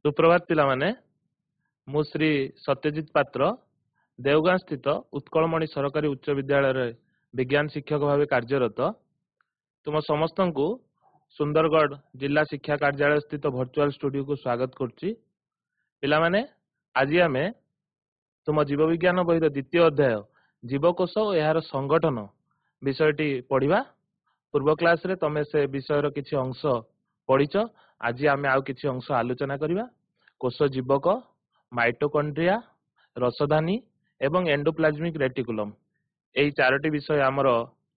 सुप्रभात पिला माने मु श्री सत्यजित पात्र देवगां स्थित उत्कलमणि सरकारी उच्च विद्यालय रे विज्ञान शिक्षक भाव कार्यरत तुम समस्त को सुंदरगढ़ जिला शिक्षा कार्यालय स्थित वर्चुअल स्टूडियो को स्वागत करुच्ची। पिला माने आज आम तुम जीव विज्ञान बही द्वितीय अध्याय जीवकोश और यार संगठन विषयटी पढ़ा। पूर्व क्लास रे तमे से विषयर किछि अंश पढ़ीच। आज आम आउ किछि अंश आलोचना करिबा। कोश जीवक, माइटोकॉन्ड्रिया, रसधानी एवं एंडोप्लाज्मिक रेटिकुलम एही चारोटी विषय आमर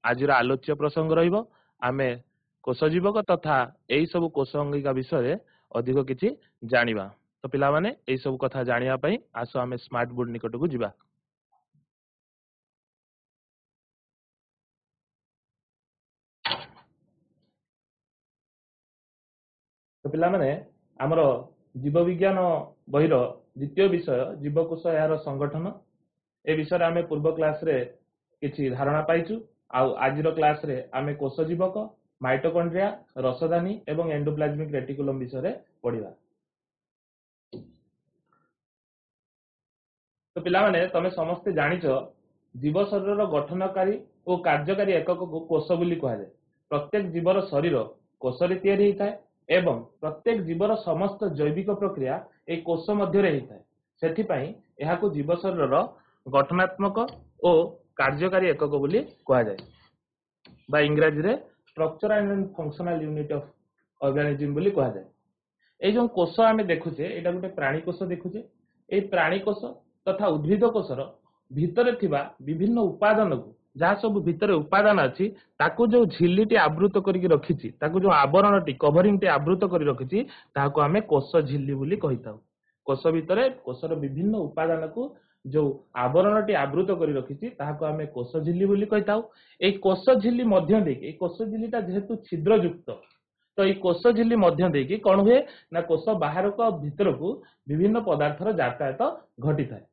आज आलोच्य प्रसंग रहिबो। आमे कोश जीवक तथा एही सब कोश अंगिका विषय अधिक किछि जानिबा। तो पिला माने एही सब कथा जानिया पई आसो आमे स्मार्ट बोर्ड निकट को जिबा। तो पिला माने आमर जीव विज्ञान बहिर द्वितीय विषय जीवकोश यार संगठन ए विषय आमे पूर्व क्लास रे किछि धारणा पाइछु। आज क्लास रे आमे कोश जीवक, माइटोकॉन्ड्रिया, रसधानी एवं एंडोप्लाज्मिक रेटिकुलम विषय पढ़िबा। तो पिला माने तमे समस्ते जानिछ जीव शरीर गठनकारी और कार्यकारी एकक को कोश बोली कहा जाय। प्रत्येक जीवर शरीर कोश रे तैयारी होइताय एवं प्रत्येक जीवर समस्त जैविक प्रक्रिया एक कोश मध्य रे होइताय। सेथि पई एहाको जीव शरीर गठनात्मक और कार्यकारी एकक बोली कहा जाय बा इंग्रजी रे structural and functional unit of organism बोली कहा जाय। ए जो कोश आमे देखुचे एटा गुटे प्राणी कोश देखुचे। ए प्राणी कोश तथा उद्भिद कोशर भितरे थिबा विभिन्न उपादान को जहाँ सब भितरे उपादान अच्छी ताकू जो झिल्लीटी आवृत करके रखिछि ताकू जो आवरणटी कभरिंग टी आवृत करी रखिछि ताकू आमे कोश झिल्ली बोली कहिताउ। कोश भितरे कोशर विभिन्न उपादान को जो आवरणटी आवृत करी रखिछि ताकू आमे कोश झिल्ली बोली कहिताउ। ए कोश झिल्ली मध्य देके ए कोश झिल्लीटा जेहेतु छिद्र युक्त तो ये कोश झिल्ली मध्य देके कौन हुए ना कोश बाहर को भीतर को विभिन्न पदार्थर यातायात घटी थाए।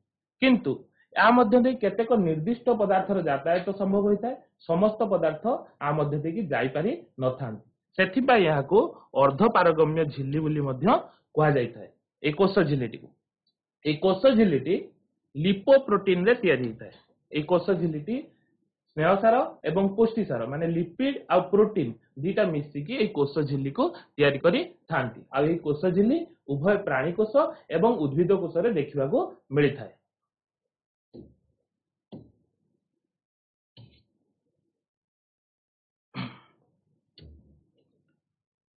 किंतु या मध्य दे केतेक निर्दिष्ट पदार्थर यातायात संभव होता है। समस्त पदार्थ आ मध्य दे की जाई पारि न थांती। सेथि पई याको अर्धपारगम्य झिल्ली बोली मध्य कहा जायथाय। ए कोश झिल्लीटी को ए कोश झिल्लीटी लिपोप्रोटीन रे तयारी होता है। ए कोश झिल्लीटी स्नेहसार एवं पुष्टिसार माने लिपिड आ प्रोटीन दीटा मिसिकी ए कोश झिल्ली को तयारी करी थांती। आ ए कोश झिल्ली उभय प्राणी कोश एवं उद्भिद कोश रे देखिबाको मिली थाए।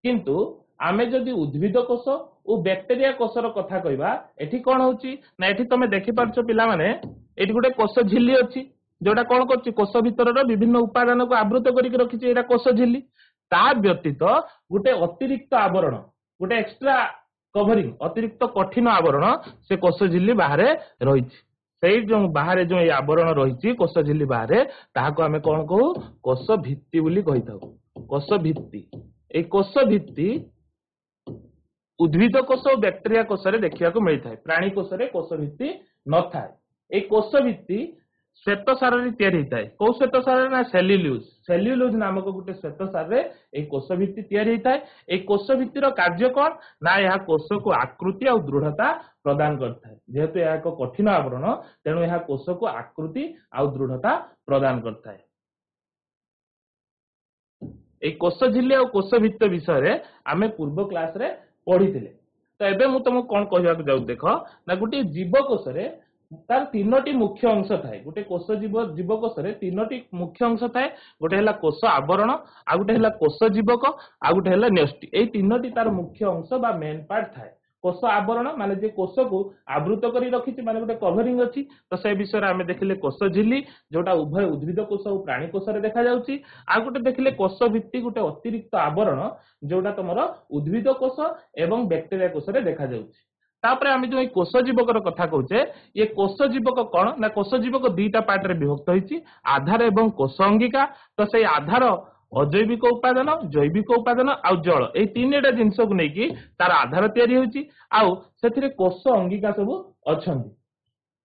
किंतु आमे जदि उद्भिद कोश और बैक्टेरिया कोशर कथा कहबा एठी कोन होची ना एठी तमे देखि पारछो पिला माने एठी गुटे कोश झिल्ली अछि जोटा कोन करछि कोश भितरर विभिन्न उपादान को आवृत करिक रखिछि। एटा कोश झिल्ली ता व्यतीत गुटे अतिरिक्त आवरण गुटे एक्स्ट्रा कवरिंग अतिरिक्त कठिन आवरण से कोश झिल्ली बाहरे रहिछि। सेई जो बाहरे जो ए आवरण रहिछि कोश झिल्ली बाहरे ताहाको आमे कोन कहू कोश भित्ति बोली कहिताउ। कोश भित्ति ए कोश भित्ति उद्भिद कोश और बैक्टेरिया कोश रे देखिया को मिलता है। प्राणी कोश रे कोश भित्ति न थाए। ए कोश भित्ति श्वेतसार रे तयारी होता है। को श्वेतसार ना सेल्युलोज सेल्युलोज नामक गुटे श्वेतसार रे ए कोश भित्ति तयारी होता है। ए कोश भित्तिर कार्य कोन ना यह कोश को आकृति और दृढ़ता प्रदान करता है। जेहेतु यह एक कठिन आवरण तेणु यह कोश को आकृति और दृढ़ता प्रदान करता है। ए कोश झिल्ली और कोश भित्त विषय रे आमे पूर्व क्लास रे पढ़ी थिले। तो एबे मु तुमको कोन कहबा को जाउ देखो ना गुटे जीवकोश रे तार तीनोटी मुख्य अंश थाए। गुटे कोश जीवकोश रे तीनोटी मुख्य अंश थाए। गुटे हला कोश आवरण आ गुटे हला कोश जीवक आ गुटे हला न्यष्टि। ए तीनोटी तार मुख्य अंश बा मेन पार्ट थाए। कोश आवरण माने जे कोश को आवृत करी रखिछि माने गुटे कवरिंग अछि। तो से विषय रे आमे देखिले कोश झिल्ली जोटा उभय उद्भिद कोश और प्राणी कोश रे देखा जाउछि। आ गुटे देखिले कोश भित्ति गुटे अतिरिक्त आवरण जोटा तमरो उद्भिद कोश एवं बैक्टेरिया कोश रे देखा जाउछि। तापरे आमे जो कोश जीवकर कथा कहूचे ये कोश जीवक कौन ना कोश जीवक दुईटा पार्ट रे विभक्त होइछि आधार एवं कोश अंगिका। तो से आधार अजैविक उपादान जैविक उपादान आ जल ए तीनटा जिंस को नेकी तार आधार तयारी होइछि आउ सेथिरे कोश अंगिका सब अछंती।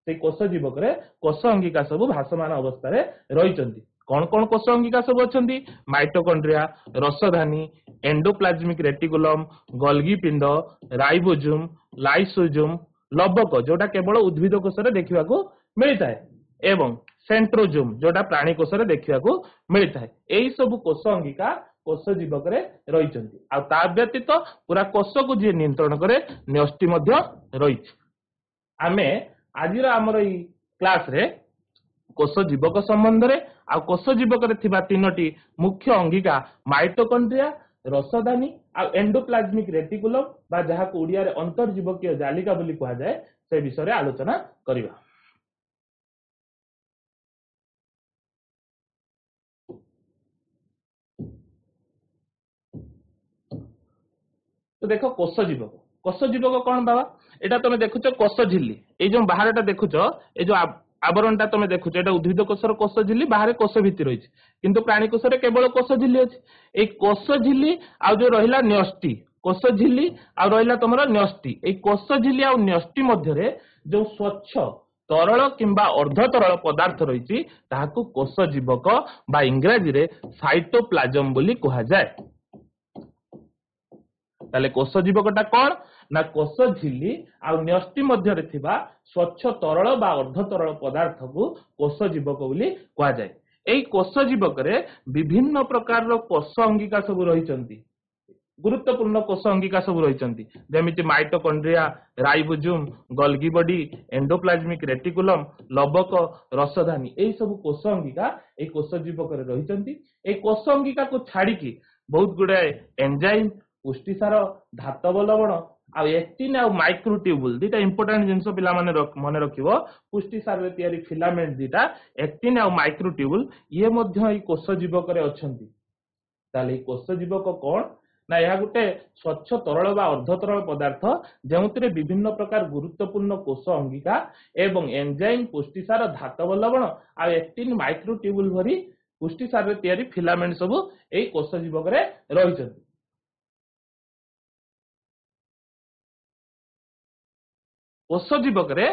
से कोश जीवक रे कोश अंगिका सब भासमान अवस्था रे रहिचंती। कौन कौन कोष अंगिका सब अच्छी माइटोकॉन्ड्रिया रसधानी एंडोप्लाज्मिक रेटिकुलम गोल्गी पिंड राइबोजोम लाइसोजोम लबक जोटा केवल उद्भिद कोष देखा मिलता है एवं सेंट्रोजोम जोटा प्राणी कोष देखा मिलता है यही सब कोष अंगिका कोष जीवक रही व्यतीत पूरा कोष को जी नियंत्रण करे न्यष्टि रही आमे आज आमर क्लास रे कोष जीवक संबंध रे आ कोष जीवक रे थिबा तीनोटी मुख्य अंगिका माइटोकॉन्ड्रिया रसधानी आ एंडोप्लाज्मिक रेटिकुलम बा जहा को उड़िया रे अंतर्जीवकीय जालिका बोली कहा जाए से विषय रे आलोचना करिवा। तो देखो कोष जीवक कौन बाबा एटा तुम देखुच कोष झिल्ली ए जो बाहर देखुच ए जो आवरण तुम देखुच एटा उद्भिद कोषर कोष झिल्ली बाहर कोष भित्ति रही किंतु प्राणी कोष केवल कोष झिल्ली अच्छी ए कोष झिल्ली आ जो रहिला न्यष्टि कोष झिल्ली आ रहिला तुमर न्यष्टि ए कोष झिल्ली आ न्यष्टि मध्यरे जो स्वच्छ तरल किंबा अर्ध तरल पदार्थ रही ताहाकु कोष जीवक बा इंग्राजी रे साइटोप्लाज्म बोली कहा जाए। ताले कोष जीवकटा कौन ना कोष झिल्ली आ न्यष्टि मध्यरे थिबा स्वच्छ तरल बा अर्ध तरल पदार्थ को कोष जीवक बोली कहा जाए। एई कोष जीवक रे विभिन्न प्रकार रो कोष अंगिका सब रहिचंती गुरुत्वपूर्ण कोष अंगिका सब रहिचंती जेमिति mitochondria ribosome Golgi body endoplasmic reticulum लबक रसधानी एई सब कोष अंगिका एई कोष जीवक रे रहिचंती। एई कोष अंगिका को छाड़ी की बहुत गुडे एंजाइम पुष्टिसार धातव लवण आ एक्टिन आ माइक्रोट्यूबुल दीटा इंपोर्टेंट जिनस पिला माने मन रखिबो पुष्टिसार रे तयारी फिलामेंट दीटा एक्टिन आ माइक्रोट्यूबुल ये मध्य एई कोष जीवक रे अछंती। ताले कोष जीवक कोन ना यह गोटे स्वच्छ तरल बा अर्ध तरल पदार्थ जो विभिन्न प्रकार गुरुत्वपूर्ण कोष अंगिका एवं एंजाइम पुष्टिसार धातव लवण आ एक्टिन माइक्रोट्यूबुल भरी पुष्टिसार रे तयारी फिलामेंट सब एई कोष जीवक रे रहिचंती। कोष जीवक रे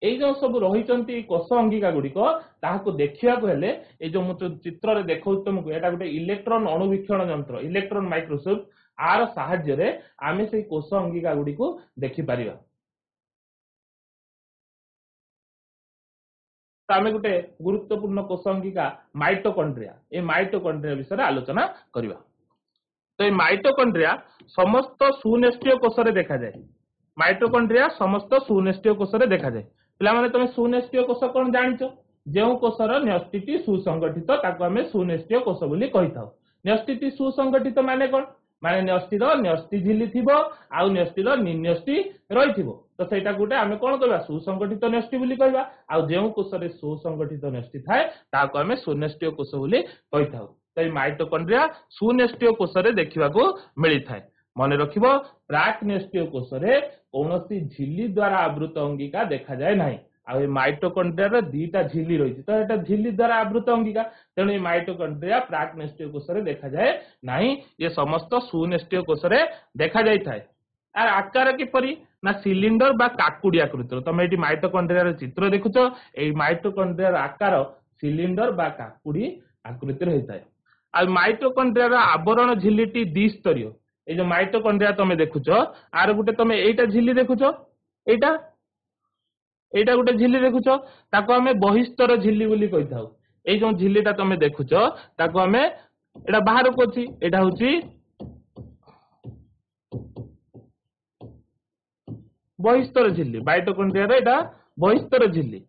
एई जो सब रहिचंती कोष अंगिका गुड़िक ताहाको देखिया को हेले ए जो मु चित्र रे देखौ तुमको एटा गोटे इलेक्ट्रॉन अणुवीक्षण यंत्र इलेक्ट्रॉन माइक्रोस्कोप आर साहाय्य रे आमे से कोष अंगिका गुड़िक देखि परिबा। तो आमे गोटे गुरुत्वपूर्ण कोष अंगिका माइटोकॉन्ड्रिया ए माइटोकॉन्ड्रिया विषय आलोचना करिबा। तो ए माइटोकॉन्ड्रिया समस्त सुनेष्टीय कोष रे देखा जाए माइटोकॉन्ड्रिया समस्त सुनेष्टीय कोष रे देखा जाए। पिला माने तुम सुनेष्टीय कोष कोन जानिचो जेउ कोषर न्यष्टिटी सुसंगठित ताको आमे सुनेष्टीय कोष बोली कहिथाउ। न्यष्टिटी सुसंगठित माने कोन माने न्यष्टिर न्यष्टि झिल्ली थिबो आ न्यष्टिर निन्यष्टि रहिथिबो तो सेटा गुटे आमे कोन कहबा सुसंगठित न्यष्टि बोली कहबा आ जेउ कोषरे सुसंगठित न्यष्टि थाए ताको आमे सुनेष्टीय कोष बोली कहिथाउ। तो ए माइटोकॉन्ड्रिया सुनेष्टीय कोष रे देखिबाको मिली थाए। मन रखिबो प्राक न्यष्टीय कोष रे कौनसी झिल्ली द्वारा आवृत अंगिका देखा जाए नाही आ माइटोकॉन्ड्रिया रे दीटा झिल्ली रही तो एटा झिल्ली द्वारा आवृत अंगिका तेणु ये माइटोकॉन्ड्रिया प्राक न्यष्टीय कोष रे देखा जाए नाही ये समस्त सुनेष्टीय कोष रे देखा जाय थाए। आर आकार किपरि ना सिलिंडर बा काकुडी आकृतिर तमे एटी माइटोकॉन्ड्रिया रे चित्र देखुछो एई माइटोकॉन्ड्रिया रो आकार सिलिंडर बा काकुडी आकृतिर होइताय। आ माइटोकॉन्ड्रिया रो आवरण झिल्लीटी द्विस्तरीय ए जो माइटोकॉन्ड्रिया तमे देखुछो आर गुटे तमे एटा झिल्ली देखुछो एटा गुटे झिल्ली देखुछो ताको हमें बहिस्तर झिल्ली बोली कहिथाउ। ए जो झिल्लीटा तमे देखुछो ताको हमें एटा बाहर को अछि एटा होछि बहिस्तर झिल्ली माइटोकॉन्ड्रिया रे एटा बहिस्तर झिल्ली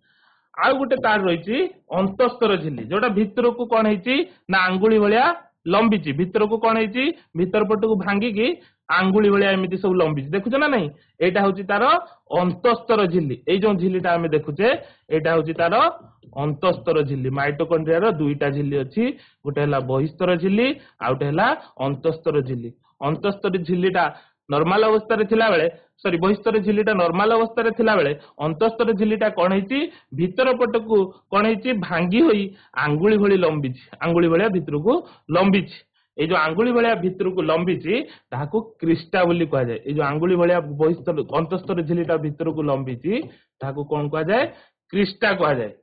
आ गुटे तार रहिछि अंतस्तर झिल्ली जोटा भितर को कोन हेछि ना आंगुली भलिया लंबीची भितर को कोन हेछि भितर पट को भांगी की आंगुली भलिया एमिति सब लंबीची देखुछ ना नहीं एटा होछि तार अंतस्तर झिल्ली ए जो झिल्लीटा हमें देखुछे एटा होछि तार अंतस्तर झिल्ली माइटोकॉन्ड्रिया रो दुईटा झिल्ली अछि गोटे हला बहिस्तर झिल्ली आ गोटे हला अंतस्तर झिल्ली। अंतस्तर झिल्लीटा नॉर्मल अवस्था रे थिला बेले सॉरी बहिस्तर झिल्लीटा नॉर्मल अवस्था रे थिला बेले अंतस्तर झिल्लीटा कोन हेछि भीतर पटकू कोन हेछि भांगी होई आंगुली भली लंबीची आंगुली भलिया भीतर को लंबीची ए जो आंगुली भलिया भीतर को लंबीची ताहाको क्रिस्टा बोली कहा जाए। ए जो आंगुली भलिया बहिस्तर अंतस्तर झिल्लीटा भीतर को लंबीची ताहाको कोन कहा जाए क्रिस्टा कहा जाए।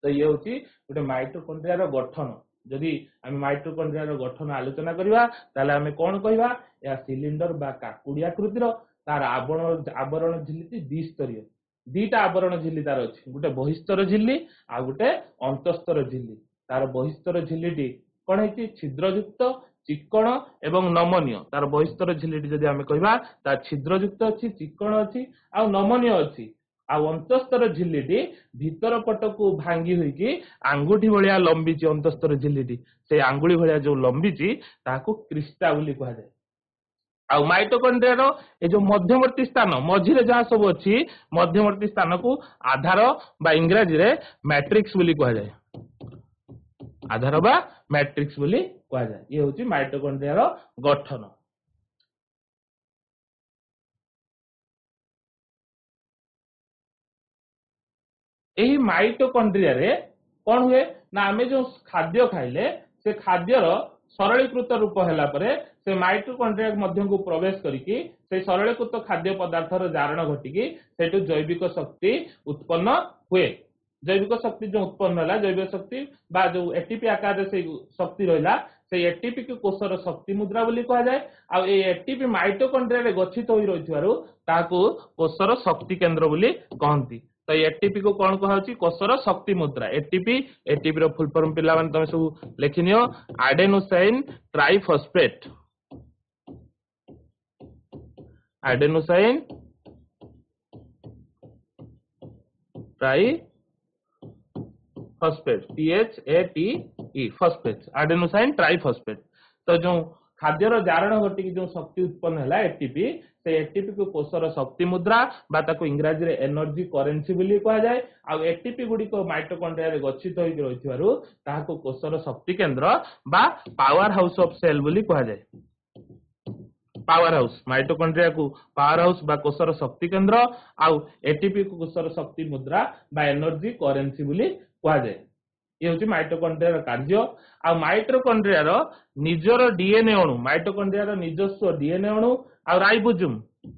तो ये होची गोटे माइटोकॉन्ड्रिया रो गठन जदि आम माइटोकॉन्ड्रिया रो गठन आलोचना करिवा ताले आमे कोन कहिबा या सिलिंडर बा काकुड़ी आकृतिर तार आवरण झिल्ली द्विस्तरीय दीटा आवरण झिल्ली तार अछि गोटे बहिस्तर झिल्ली आ गोटे अंतस्तर झिल्ली तार बहिस्तर झिल्लीटी कोन हेची छिद्रयुक्त चिक्कण एवं नमनीय तार बहिस्तर झिल्लीटी जदि आमे कहिबा ता छिद्रयुक्त अछि चिक्कण अछि आ नमनीय अछि आ अंतस्तर झिल्लीटी भीतर पटकू भांगी होई कि आंगुठी भलिया लंबीची अंतस्तर झिल्लीटी से आंगुली भलिया जो लंबीची ताको क्रिस्टा बोली कहा जाय आ माइटोकॉन्ड्रिया रो ए जो मध्यवर्ती स्थान मझिरे जहा सब अछि मध्यवर्ती स्थान को आधार बा इंग्रजी रे मैट्रिक्स बोली कहा जाय आधार बा मैट्रिक्स बोली कहा जाय ये होची माइटोकॉन्ड्रिया रो गठन एही माइटोकॉन्ड्रिया रे कोन हुए ना आमे जो खाद्य खाइले से खाद्यर सरलीकृत रूप हैला परे से माइटोकॉन्ड्रिया मध्य को प्रवेश करिकी से सरलीकृत खाद्य पदार्थर जारण घटिकी सेटु जैविक शक्ति उत्पन्न हुए जैविक शक्ति जो उत्पन्न होला जैविक शक्ति बा जो एटीपी आकार से शक्ति रहिला से एटीपी को कोषर शक्ति मुद्रा बोली कहा जाए आ ए एटीपी माइटोकॉन्ड्रिया रे गठित होई रहिथिबारु ताको कोषर शक्ति केंद्र बोली कहंती तो एटीपी को कौन कहा कोषर शक्ति मुद्रा एटीपी एटीपी रो फुल फॉर्म पिला माने तमे सब लिखिनियो adenosine triphosphate adenosine triphosphate THATE phosphate adenosine triphosphate तो जो खाद्यर जारण घटी जो शक्ति उत्पन्न हैला एटीपी से एटीपी को कोषर शक्ति मुद्रा बा ताको इंग्रजी रे एनर्जी करेंसी बोली कहा जाए आ एटीपी गुडी को माइटोकॉन्ड्रिया रे गठित होई रहिथिबारु ताको कोषर शक्ति केंद्र बा पावर हाउस ऑफ सेल बोली कहा जाए पावर हाउस माइटोकॉन्ड्रिया को पावर हाउस बा कोषर शक्ति केंद्र आ एटीपी को कोषर शक्ति मुद्रा बा एनर्जी करेंसी बोली कहा जाए ये होची माइटोकॉन्ड्रिया रो कार्य आ माइटोकॉन्ड्रिया रो निजर डीएनए अणु माइटोकॉन्ड्रिया रो निजस्व डीएनए अणु आ राइबोसोम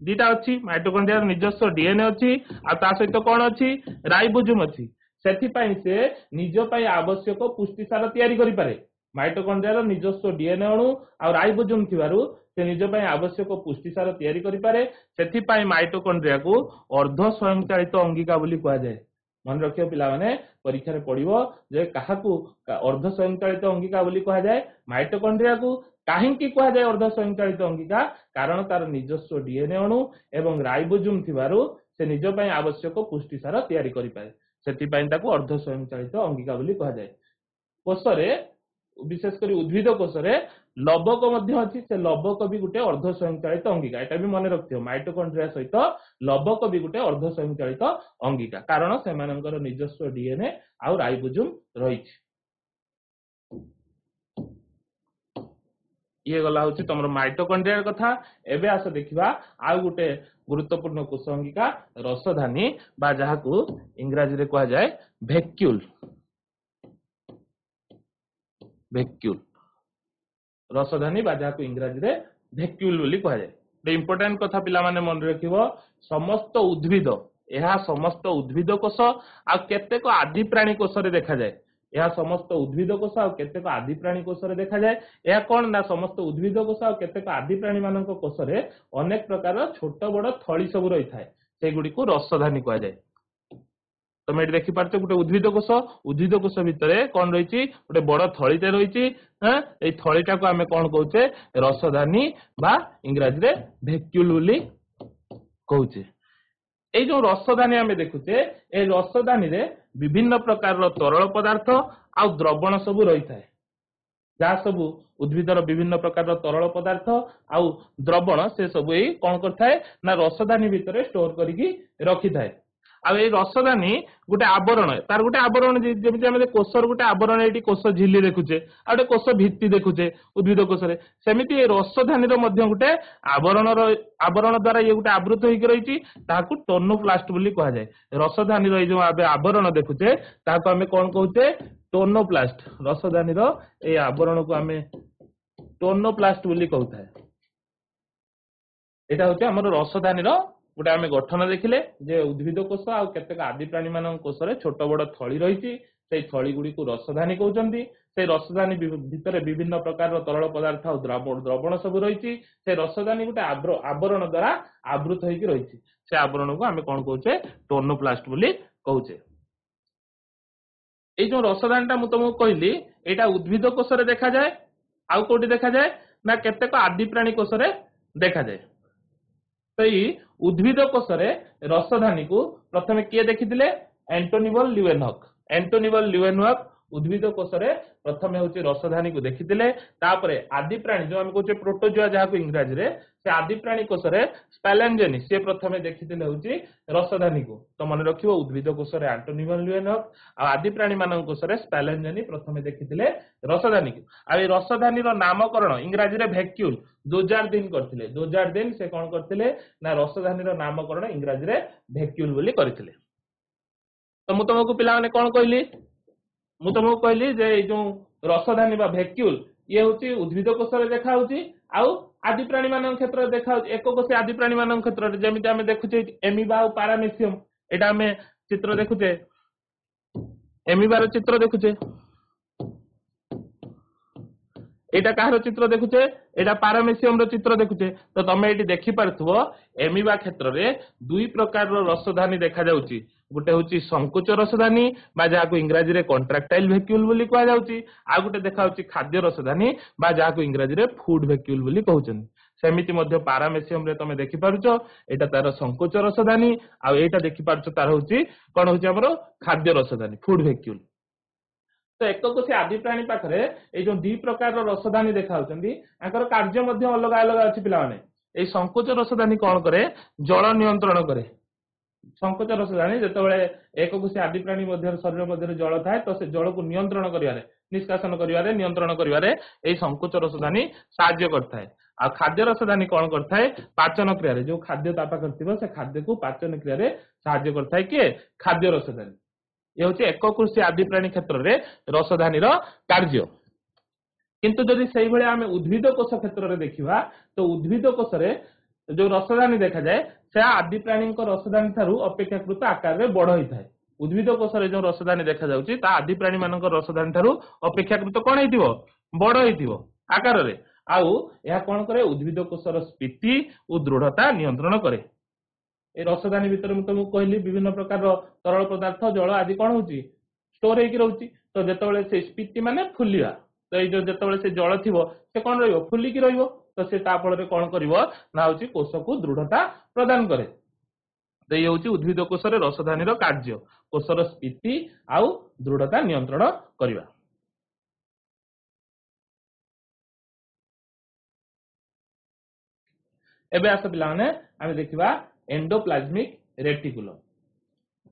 दीटा अछि माइटोकॉन्ड्रिया रो निजस्व डीएनए अछि आ ता सहित कोन अछि राइबोसोम अछि सेथि पई से निज पई आवश्यक पुष्टि सार तयारी करि पारे माइटोकॉन्ड्रिया रो निजस्व डीएनए अणु आ राइबोसोम थिबारु से निज पई आवश्यक पुष्टि सार तयारी करि पारे सेथि पई माइटोकॉन्ड्रिया को अर्ध स्वयंचालित अंगिका बोली कहा जाय मन रखियो पिला माने परीक्षा रे पढिबो जे काहाकू अर्ध स्वयंचालित अंगिका बोली कहा जाय माइटोकॉन्ड्रिया को काहेकि कहा जाय अर्ध स्वयंचालित अंगिका कारण तार निजस्व डीएनए अणु एवं राइबोसोम थिबारु से निज पई आवश्यक पुष्टि सार तयारी करि पारे सेति पई ताको अर्ध स्वयंचालित अंगिका बोली कहा जाय कोषरे विशेष करी उद्भिद कोषरे लबक मध्य अछि से लबक भी गुटे अर्ध स्वयंचालित अंगिका एटा भी मन रखियो माइटोकॉन्ड्रिया सहित लबक भी गुटे अर्ध स्वयंचालित अंगिका कारण से मानकर निजस्व डीएनए आ राइबोसोम रहिछि ये गला होछि तमरो माइटोकॉन्ड्रिया कथा एबे आस देखिबा आ गुटे गुरुत्वपूर्ण कोष अंगिका रसधानी बा जहाकू इंग्रजी रे कहा जाय वैक्यूल वैक्यूल रसधानी बा जहाकू इंग्रजी रे वैक्यूल बोली कहा जाय इंपोर्टेंट कथा पिला माने मन रखिबो समस्त उद्भिद एहा समस्त उद्भिद कोष आ केतेक आदि प्राणी कोष रे देखा जाय यह समस्त उद्भिद कोष आ केतेक आदि प्राणी कोष रे देखा जाय यह कोन ना समस्त उद्भिद कोष आ केतेक आदि प्राणी मानक कोष रे अनेक प्रकार छोट बड़ थळी सब रही थाए से गुडी को रसधानी कहा जाय तमे एठी देखि पारछो गुटे उद्भिद कोष भितरे कोन रहिछि गुटे बड़ थळीते रहिछि ए थळीटा को हमें कोन कहउछे रसधानी बा इंग्रजी रे वैक्यूल बोली कहउछे ए जो रसधानी हमें देखुचे ए रसधानी रे विभिन्न प्रकार तरल पदार्थ आ द्रवण सब रही थाए जहाँ सब उद्भिदर विभिन्न प्रकार तरल पदार्थ आ द्रवण से सब कौन करथाए ना रसधानी भितर स्टोर करिकी रखी थाए आ ए रसधानी गोटे आवरण तार गोटे आवरण जेमिति हम कोषर गोटे आवरण एटी कोष झिल्ली देखुचे आ गोटे कोष भित्ति देखुचे उद्भिद कोष रे सेमिति ए रसधानी रो मध्य गोटे आवरण द्वारा ये गोटे आवृत होइक रहिछि ताकू टोनोप्लास्ट बोली कहा जाय रसधानी रो जो आवरण देखुचे ताकू हमें कोन कहउचे टोनोप्लास्ट रसधानी रो ए आवरण को हमें टोनोप्लास्ट बोली कहउथाय एटा होचे हमर रसधानी रो गोटे आम गठन देखिले जे उद्भिद कोष आ केतेक आदि प्राणी मान कोष रे छोट बड़ थळी रही से थली गुड़ी को रसधानी कहते से रसधानी भितर विभिन्न प्रकार तरल पदार्थ और द्रवण सब रही से रसधानी गोटे आवरण द्वारा आवृत होकर रही से आवरण को आम कौन कहे टोर्नोप्लास्ट कहचे। ये जो रसधानी मुझे तुमको कहली यहाँ उद्भिद कोष देखा जाए आउ कौटी देखा जाए ना केतेक आदि प्राणी कोष देखा जाए। तो ये उद्भिद कोष रसधानी को प्रथम किए देखी एंटोनिवल ल्यूवेनहॉक। एंटोनिवल ल्यूवेनहॉक उद्भिद कोष प्रथम हूँ रसधानी को देखी आदि प्राणी जो आम कहे प्रोटोजुआ जहाँ को इंग्राजी रे से आदि प्राणी कोष स्पैलेंजेनी सी प्रथम देखी हूँ रसधानी को। तो मन रख उद्भिद कोष एंटोनिवल ल्यूवेनहॉक आदि प्राणी मान कोष स्पैलेंजेनी प्रथम देखी रसधानी को। आ रसधानी नामकरण इंग्राजी रे वैक्यूल 2003 करथिले। 2003 से कौन करथिले ना रसधानी नामकरण इंग्राजी रे वैक्यूल बोली करथिले। तो मु तुमको पिला माने कौन कहली मु तुमको कहली जे जो रसधानी बा वैक्यूल ये हूँ उद्भिद कोष देखा आउ आदि प्राणी मान क्षेत्र देखा एक कोषी आदि प्राणी मान क्षेत्र में जमी आम देखुचे एमिबा और पारामेसियम एटा आम चित्र देखुचे एमिबार चित्र देखुचे एटा कहार चित्र देखुचे एटा पारामेसियम रो चित्र देखुचे। तो तुम ये देखि पारथुबो एमिबा क्षेत्र में दुई प्रकार रसधानी देखा जाउची गोटे हूँ संकुच रसधानी बा जहाँ को इंग्राजी रे कॉन्ट्रैक्टाइल वैक्यूल बोली कहा जाउची आ गोटे देखा खाद्य रसधानी बा जहाँ को इंग्राजी रे फूड वैक्यूल बोली कहउछन। सेमिति मध्य पारामेसियम रे तुम देखि पारुछ एटा तार संकुच रसधानी आ एटा देखि पारुछ तार हूँ कौन हूँ हमर खाद्य रसधानी फूड वैक्यूल। तो एक कोषी आदि प्राणी पाखरे ये जो दी प्रकार रसधानी देखा कार्य अलग अलग अच्छी पे संकोच रसधानी कौन करे जल नियंत्रण करे। संकोच रसधानी जिते एक कोषी आदि प्राणी शरीर मध्य जल थाए तो से जल को नियंत्रण कर निष्कासन कर नियंत्रण कर संकोच रसधानी साहाय्य करता है। आ खाद्य रसधानी कौन करता है पाचन क्रिया जो खाद्य तापा कर खाद्य को पाचन क्रिया साहाय्य करता है किए खाद्य रसधानी। ये हूँ एक कृषि आदि प्राणी क्षेत्र में रसधानी कार्य। किंतु जदि से भाई आम उद्भिद कोष क्षेत्र में देखा तो उद्भिद कोष जो रसधानी देखा जाए से आदि प्राणी रसधानी ठारू अपेक्षाकृत आकार में बड़ होता है। उद्भिद कोष जो रसधानी देखा जाउची ता आदि प्राणी मान रसधानी ठारू अपेक्षाकृत कौन होइतिबो बड़ होइतिबो आकार में। आउ यह कौन करे उद्भिद कोषर स्फीति और दृढ़ता नियंत्रण करे। ए रसधानी भितर तुमको कहली विभिन्न प्रकार तरल पदार्थ जल आदि कौन होची स्टोर होकर रोची। तो जिते से स्फीति माने फुलिया तो ये जो से जल थी से कौन रहिबो फुलिकी रहिबो तो से ता फल कौन करिवो ना होची कोष को दृढ़ता प्रदान करे। तो ये होची उद्भिद कोषर रसधानी कार्य कोषर स्फीति आउ दृढ़ता नियंत्रण करवा। एबे आस पिलाने आमे देखिबा एंडोप्लाज्मिक रेटिकुलम।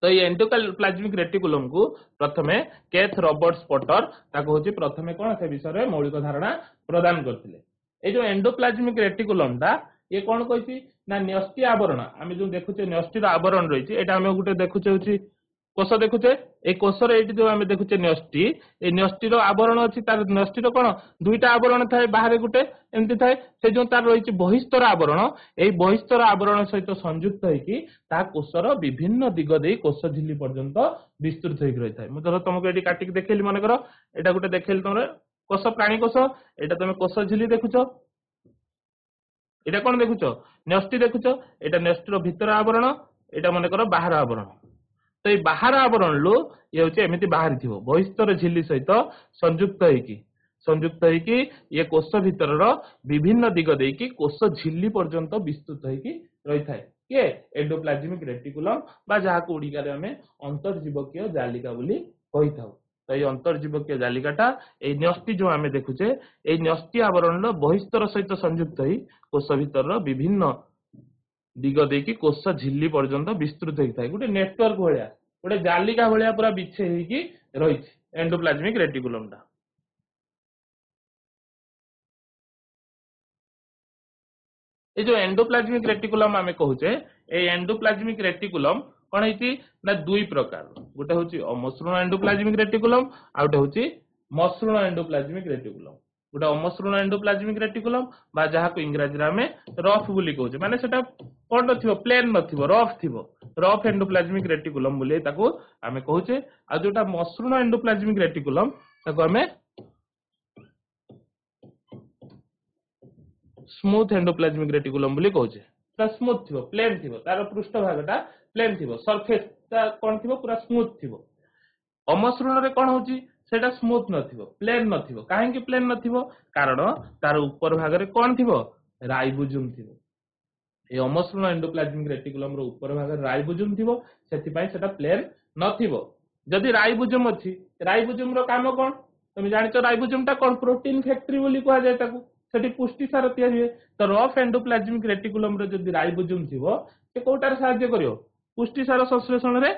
तो ये एंडोप्लाज्मिक रेटिकुलम को प्रथमे केथ रॉबर्ट्स पॉटर ताको होची प्रथमे कोन से विषय रे मौलिक धारणा प्रदान करथिले। ए जो एंडोप्लाज्मिक रेटिकुलम ता ये कोन कहछि ना न्यष्टि आवरण आमे जो देखुचे न्यष्टि आवरण रहिछि एटा आमे गुटे देखुचे होछि कोष देखुचे ए कोषर एटी जो आमे देखुचे न्यष्टि ए न्यष्टिर आवरण अछि तार न्यष्टिर कोन दुईटा आवरण थाए बाहर गुटे एमति थाए से जो तार रहिछि बहिस्तर आवरण ए बहिस्तर आवरण सहित संयुक्त होइकी ता कोषर विभिन्न दिग देई कोष झिल्ली पर्यंत विस्तृत होइक रहिथाय। मु धर तुमको एटी काटिक देखेली मन करो एटा गुटे देखेली तमरे कोष प्राणी कोष एटा तमे कोष झिल्ली देखुचो एटा कोन देखुचो न्यष्टि देखुचो एटा न्यष्टिर भीतर आवरण एटा मन करो बाहर आवरण। तो ये बाहर आवरण लो ये हूँ एमती बाहरी थी बहिस्तर झिल्ली सहित संयुक्त होइकी ये कोष भितर विभिन्न दिग देकी कोष झिल्ली पर्यंत विस्तृत होइकी रही थाए किए एंडोप्लाज्मिक रेटिकुलम बा जहाँ को ओडिका रे हमें अंतर्जीवकीय जालिका बोली कहि थाउ। तो ये अंतर्जीवकीय जालिकाटा ए न्यष्टि जो आमे देखुचे ए न्यष्टि आवरण बहिस्तर सहित संयुक्त होई कोष भितर विभिन्न दिग देकी कोष झिल्ली पर्यंत विस्तृत होता है गोटे नेटवर्क भाया गोटे जालिका भाया पूरा बिछे रही एंडोप्लाज्मिक रेटिकुलम टा। ये जो एंडोप्लाज्मिक रेटिकुलम आमे कहूचे ए एंडोप्लाज्मिक रेटिकुलम कौन है ना दुई प्रकार गोटे हूँ अमसृण एंडोप्लाज्मिक रेटिकुलम आ गोटे हूँ मसृण एंडोप्लाज्मिक रेटिकुलम। गोटे अमसृण एंडोप्लाज्मिक रेटिकुलम बा जहाँ को इंग्रजी रे हमें रफ बोली कहूचे माने सेटा कोन नथिबो प्लेन नथिबो रफ थिबो रफ एंडोप्लाज्मिक रेटिकुलम बोली ताको हमें कहूचे आ जोटा मसृण एंडोप्लाज्मिक रेटिकुलम ताको हमें स्मूथ एंडोप्लाज्मिक रेटिकुलम बोली कहूचे ता स्मूथ थिबो प्लेन थिबो तार पृष्ठ भागटा प्लेन थिबो सरफेस ता कोन थिबो पूरा स्मूथ थिबो अमसृण रे कोन होची सेटा स्मूथ नथिबो प्लेन नथिबो काहे कि प्लेन नथिबो कारण तार ऊपर भाग रे कोन थिबो राइबोसोम थिबो ए अमसृण एंडोप्लाज्मिक रेटिकुलम रो ऊपर भाग रे राइबोसोम थिबो सेति पई सेटा प्लेन नथिबो जदि राइबोसोम अछि राइबोसोम रो काम कोन तुम जानिचो राइबोसोम टा कोन प्रोटीन फैक्ट्री बोली कहआ जाय ताकू सेठी पुष्टि सार तयारी हुए तो रफ एंडोप्लाज्मिक रेटिकुलम रे जदि राइबोसोम थिबो से कोटार सहाय्य करियो पुष्टि सार संश्लेषण रे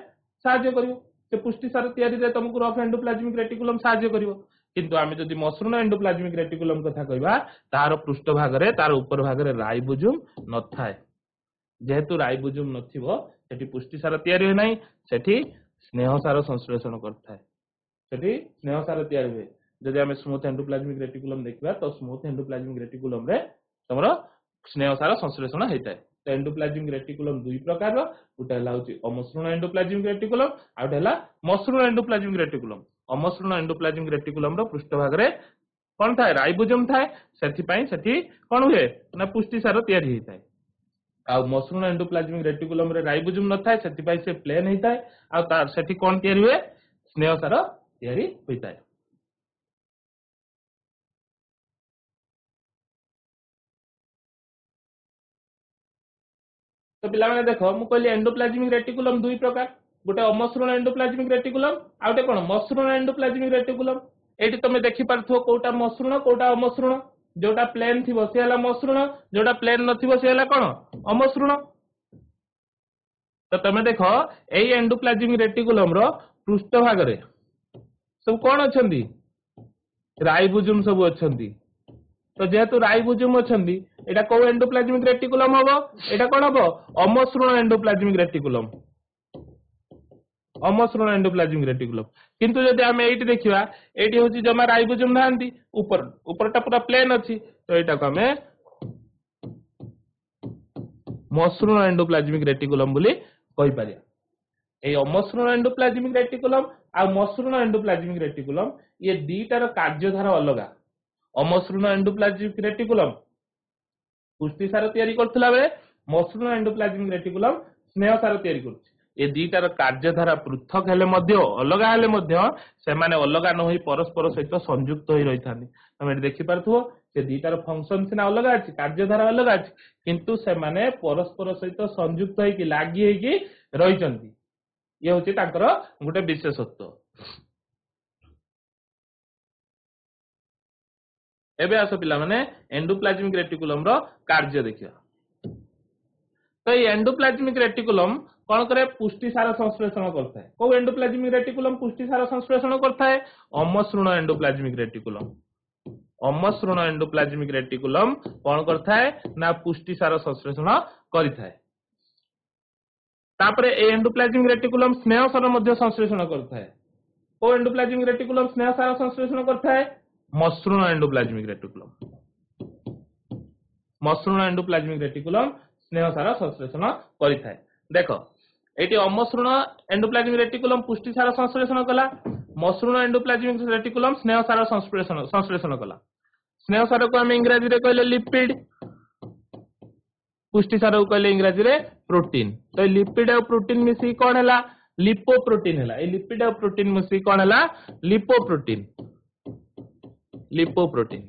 सहाय्य करियो से पुष्टि सार तयारी रे तुमको रफ एंडोप्लाज्मिक रेटिकुलम सहाय्य करियो किंतु आमे जदि मसृण एंडोप्लाज्मिक रेटिकुलम कथा कहबा तार पृष्ठ भाग रे तार ऊपर भाग रे राइबोसोम नथाय जेहेतु राइबोसोम नथिबो सेठी पुष्टि सार तयारी होय नै सेठी स्नेह सार संश्लेषण करथाय सेठी स्नेह सार तयारी हुए जदि आमे स्मूथ एंडोप्लाज्मिक रेटिकुलम देखबा तो स्मूथ एंडोप्लाज्मिक रेटिकुलम रे तमरो स्नेह सार संश्लेषण हेताय तो एंडोप्लाज्मिक रेटिकुलम दुई प्रकार गोटे हला होची अमसृण एंडोप्लाज्मिक रेटिकुलम आ गोटे हला मसृण एंडोप्लाज्मिक रेटिकुलम अमसृण एंडोप्लाज्मिक रेटिकुलम रो पृष्ठ भाग रे कोन थाय राइबोसोम थाय सेठी पई सेठी कोन हुए ना पुष्टि सार तयारी हेताय आ मसृण एंडोप्लाज्मिक रेटिकुलम रे राइबोसोम न थाय सेठी पई से प्लेन हेताय आ तार सेठी कोन तयारी हुए स्नेह सार तयारी होइताय तो पिला माने देखो मु कहली एंडोप्लाज्मिक रेटिकुलम दुई प्रकार गोटे अमसृण एंडोप्लाज्मिक रेटिकुलम आ गोटे कोन मसृण एंडोप्लाज्मिक रेटिकुलम एठी तमे देखि पारथो कोटा मसृण कोटा अमसृण जोटा प्लेन थिबो से हला मसृण जोटा प्लेन नथिबो से हला कोन अमसृण तो तमे देखो एई एंडोप्लाज्मिक रेटिकुलम रो पृष्ठ भाग रे सब कोन अछंदी राइबोसोम सब अछंदी तो जेहेतु राइबोसोम अछंदी एटा को एंडोप्लाज्मिक रेटिकुलम हबो एटा कोन हबो अमसृण एंडोप्लाज्मिक रेटिकुलम अमसृण एंडोप्लाज्मिक रेटिकुलम किंतु जदि हम एठी देखिबा एठी होची जमा राइबोसोम नांती ऊपर ऊपरटा पूरा प्लेन अछि तो एटा को हमें मसृण एंडोप्लाज्मिक रेटिकुलम बोली कहि पारिया ए अमसृण एंडोप्लाज्मिक रेटिकुलम आ मसृण एंडोप्लाज्मिक रेटिकुलम ये दीटार कार्यधारा अलगा अमसृण एंडोप्लाज्मिक रेटिकुलम पुष्टि सार तयारी करथला बेले मसृण एंडोप्लाज्मिक रेटिकुलम स्नेह सार तयारी करछि ए दीटार कार्यधारा पृथक हेले मध्य अलगा हेले मध्य से माने अलगा न होई परस्पर सहित संयुक्त होई रहिथानी हम देखि पारथो से दीटार फंक्शन सिना अलगा अछि कार्यधारा अलगा अछि किंतु से माने परस्पर सहित संयुक्त होई कि लागि होई कि रहिचंती ये होची ताकर गोटे विशेषत्व एबे आसो पिला माने एंडोप्लाज्मिक रेटिकुलम रो कार्य देखिया तो ये एंडोप्लाज्मिक रेटिकुलम कोन करे पुष्टि सार संश्लेषण करता है को एंडोप्लाज्मिक रेटिकुलम पुष्टि सार संश्लेषण करता है अमसृण एंडोप्लाज्मिक रेटिकुलम अमसृण एंडोप्लाज्मिक रेटिकुलम कोन करता है ना पुष्टि सार संश्लेषण करिथा है तापरे ए एंडोप्लाज्मिक रेटिकुलम स्नेह सार मध्य संश्लेषण करता है को एंडोप्लाज्मिक रेटिकुलम स्नेह सार संश्लेषण करता है मसृण एंडोप्लाज्मिक रेटिकुलम मसृण एंडोप्लाज्मिक रेटिकुलम स्नेह सार संश्लेषण करिथा है देखो एटी अमसृण एंडोप्लाज्मिक रेटिकुलम पुष्टि सार संश्लेषण कला मसृण एंडोप्लाज्मिक रेटिकुलम स्नेह सार संश्लेषण कला स्नेह सार को हम इंग्रजी रे कहले लिपिड पुष्टि सार को कहले इंग्रजी रे प्रोटीन तो लिपिड और प्रोटीन मिसी कोन हला लिपोप्रोटीन हला ए लिपिड और प्रोटीन मिसी कोन हला लिपोप्रोटीन लिपोप्रोटीन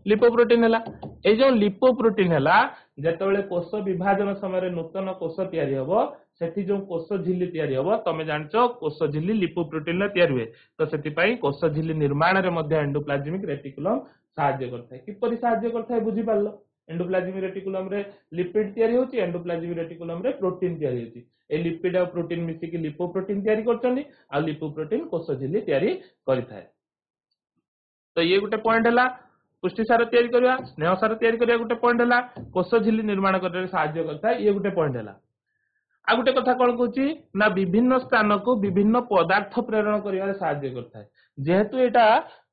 लिपोप्रोटीन हला ए जो लिपोप्रोटीन हला जेतेबेले कोष विभाजन समय नूतन कोष तयारी हबो सेठी जो कोष झिल्ली तयारी हबो तमे जानचो कोष झिल्ली लिपोप्रोटीन ला तयारी हुए तो सेठी पई कोष झिल्ली निर्माण रे मध्ये एंडोप्लाज्मिक रेटिकुलम सहाय्य करता है किपरि सहाय्य करता है बुझी पारलो एंडोप्लाज्मिक रेटिकुलम रे लिपिड तयारी होची एंडोप्लाज्मिक रेटिकुलम रे प्रोटीन तयारी होची ए लिपिड और प्रोटीन मिसी कि लिपोप्रोटीन तयारी करचनी आ लिपोप्रोटीन कोष झिल्ली तयारी करिथाय तो ये गोटे पॉइंट हला पुष्टि सार तयारी करबा स्नेह सार तयारी करबा गोटे पॉइंट हला कोष झिल्ली निर्माण करबा सहाय्य करता है ये गोटे पॉइंट हला आ गोटे कथा कोन कहूची ना विभिन्न स्थान को विभिन्न पदार्थ प्रेरण करिवारे सहाय्य करता है जेहेतु एटा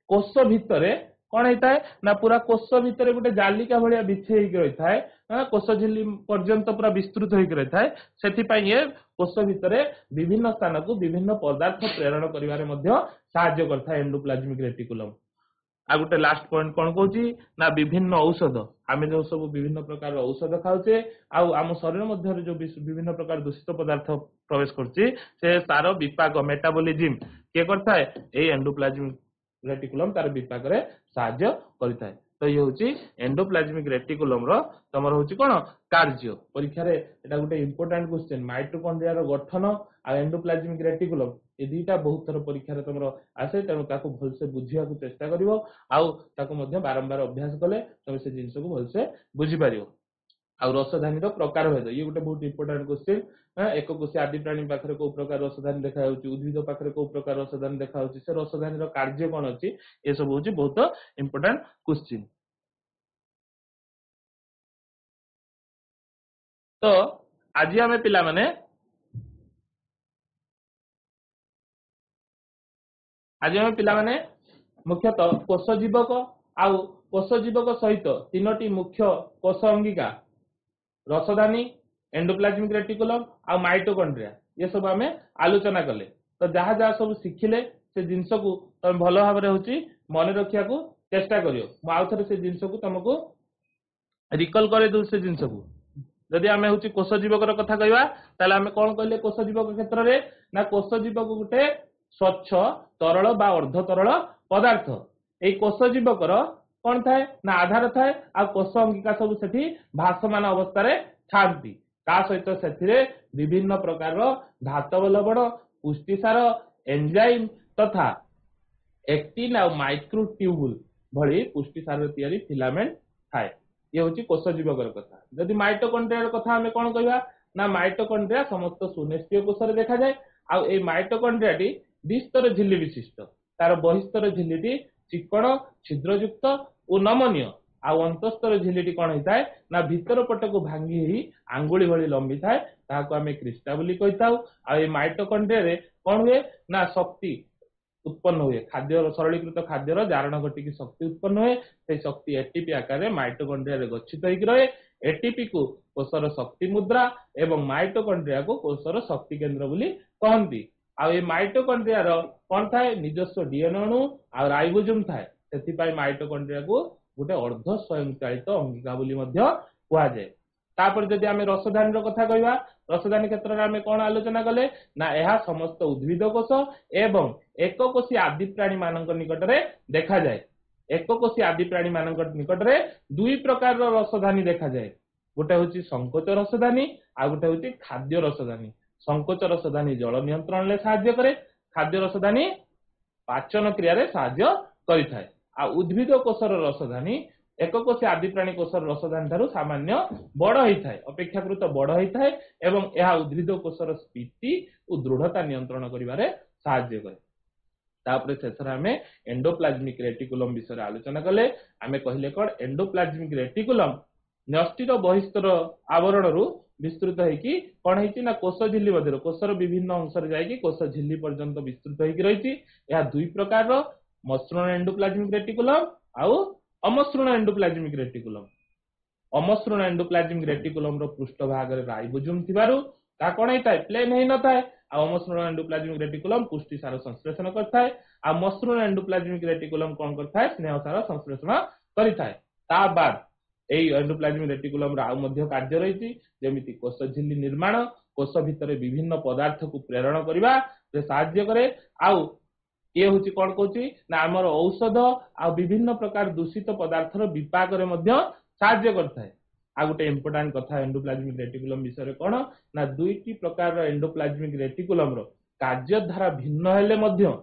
कोष भितरे कौन होता है ना पूरा कोष भितर गोटे जालिका भाया बिछे रही है कोष झिल्ली पर्यंत पूरा विस्तृत होकर रही है से ये कोष भितर विभिन्न स्थान को विभिन्न पदार्थ प्रेरण कर एंडोप्लाज्मिक रेटिकुलम। आ गोटे लास्ट पॉइंट कौन कहूँ ना विभिन्न औषध आम जो सब विभिन्न प्रकार औषध खाऊे आम शरीर मध्य जो विभिन्न प्रकार दूषित पदार्थ प्रवेश कर तार विपाक मेटाबोलिज्म किए करता है ये एंडोप्लाज्मिक रेटिकुलम तार विपाक रे साहाय्य करता है। तो ये हूँ एंडोप्लाज्मिक रेटिकुलम रो तमर हूँ कौन कार्य परीक्षा रे एटा गोटे इंपोर्टेंट क्वेश्चन माइटोकॉन्ड्रिया रो गठन आ एंडोप्लाज्मिक रेटिकुलम ये दुईटा बहुत थर परीक्षा रे तमरो आसे तेणु ताको भलसे बुझिया को चेष्टा करिवो आउ ताको मध्य बारंबार अभ्यास कले तमे से जिंस को भलसे बुझी पारिवो। आ रसधानी रो प्रकार भेद ये गोटे बहुत इंपोर्टेंट क्वेश्चन एक कोशी आदि प्राणी पाखरे को प्रकार रसधानी देखा होउची उद्भिद पाखरे को प्रकार रसधानी देखा होउची से रसधानी रो कार्य कोन अछि ए सब होउची बहुत इंपोर्टेंट क्वेश्चन। तो आज आम पिला माने मुख्यतः कोष जीवक आउ कोष जीवक सहित तीनोटी मुख्य कोष अंगिका रसधानी एंडोप्लाज्मिक रेटिकुलम आ माइटोकॉन्ड्रिया ये सब आम आलोचना कले। तो जहाँ जहाँ सब शिखिले से जिनस को तुम भल भाव मन रखा चेष्टा करियो आउ थे से जिनस को तुमको रिकल करे दू से जिनस को जदि आम हूँ कोष जीवकर कथा कहवा ताले आम कौन कहले कोष जीवक क्षेत्र में ना कोष जीवक गोटे स्वच्छ तरल बा अर्ध तरल पदार्थ ये कोष जीवकर कौन थाए ना आधार थाए आ कोष अंगिका सब सेठी भासमान अवस्था थांती ता सहित से विभिन्न प्रकार धातव लवण पुष्टिसार एंजाइम तथा एक्टिन आ माइक्रोट्यूबुल भली पुष्टिसार तैयारी फिलामेंट थाए ये हूँ कोष जीवकर कथा। जदि माइटोकॉन्ड्रिया कथा आम कौन कहवा ना माइटोकॉन्ड्रिया समस्त सुनेष्ट्रीय कोष देखा जाए आ माइटोकॉन्ड्रिया द्विस्तर झिल्ली विशिष्ट तार बहिस्तर झिल्ली चिकण छिद्रयुक्त और नमनीय आउ अंतस्तर झिल्ली कौन होता है ना भीतर पट को भांगी ही आंगुली भली लंबी थाए ताको आम क्रिस्टा बोली कहिताउ। आ माइटोकॉन्ड्रिया रे कौन हुए ना शक्ति उत्पन्न हुए खाद्य सरलीकृत खाद्यर जारण घटिकी शक्ति उत्पन्न हुए से शक्ति एटीपी आकार में माइटोकॉन्ड्रिया रे गच्छित होकर रहे एटीपी को कोषर शक्ति मुद्रा एवं माइटोकॉन्ड्रिया को कोषर शक्ति केंद्र बोली कहती। आ माइटोकॉन्ड्रिया रो कौन थाए निजस्व डीएनए अणु आ राइबोसोम थाए से माइटोकॉन्ड्रिया को गोटे अर्ध स्वयंचालित अंगिका बोली कह जाए। तापर जदि आम रसधानी कथा कहवा रसधानी क्षेत्र में आम कौन आलोचना कले ना यह समस्त उद्भिद कोष एवं एककोशी आदि प्राणी मान निकट में देखा जाए। एककोशी आदि प्राणी मान निकट में दुई प्रकार रसधानी देखा जाए गोटे हूँ संकोच रसधानी आ गोटे हूँ खाद्य रसधानी। संकोच रसधानी जल नियंत्रण में साहाय्य करे खाद्य रसधानी पाचन क्रिया साहाय्य करिथाए। आ उद्भिद कोषर रसधानी एककोशी आदि प्राणी कोषर रसधानी ठारू सामान्य बड़ होता है अपेक्षाकृत बड़ होता है एवं यह उद्भिद कोषर स्थिति और दृढ़ता नियंत्रण करिवारे साहाय्य करे। तापर शेषर आम एंडोप्लाज्मिक रेटिकुलम विषय आलोचना कले आम कहले कौन एंडोप्लाज्मिक रेटिकुलम न्यष्टिर बहिस्तर आवरण विस्तृत होगी कौन है ना कोष झिल्ली मध्य कोषर विभिन्न अंश जाकि कोष झिल्ली पर्यंत विस्तृत होगी रही दुई प्रकार मसृण एंडोप्लाज्मिक रेटिकुलम आउ अमसृण एंडोप्लाज्मिक रेटिकुलम। अमसृण एंडोप्लाज्मिक रेटिकुलम रो पृष्ठभाग रे राइबोसोम थिबारु ता कोन हेताय प्लेन हेइ नथाय आ अमसृण एंडोप्लाज्मिक रेटिकुलम पुष्टि सार संश्लेषण करथाय आ मसृण एंडोप्लाज्मिक रेटिकुलम कोन करथाय स्नेह सार संश्लेषण करिथाय। ता बाद एई एंडोप्लाज्मिक रेटिकुलम रा मध्य कार्य रहिछि जेमिति कोष झिल्ली निर्माण कोष भितर विभिन्न पदार्थ को प्रेरण करिवा से साहाय्य करे। आउ ये हूँ कौन कहूँ ना आमर औषध आ विभिन्न प्रकार दूषित पदार्थर विपाक साहाय्य करता है। आ गोटे इंपोर्टेंट कथा एंडोप्लाज्मिक रेटिकुलम विषय कौन ना दुईटी प्रकार एंडोप्लाज्मिक रेटिकुलम रो कार्यधारा भिन्न हेले मध्य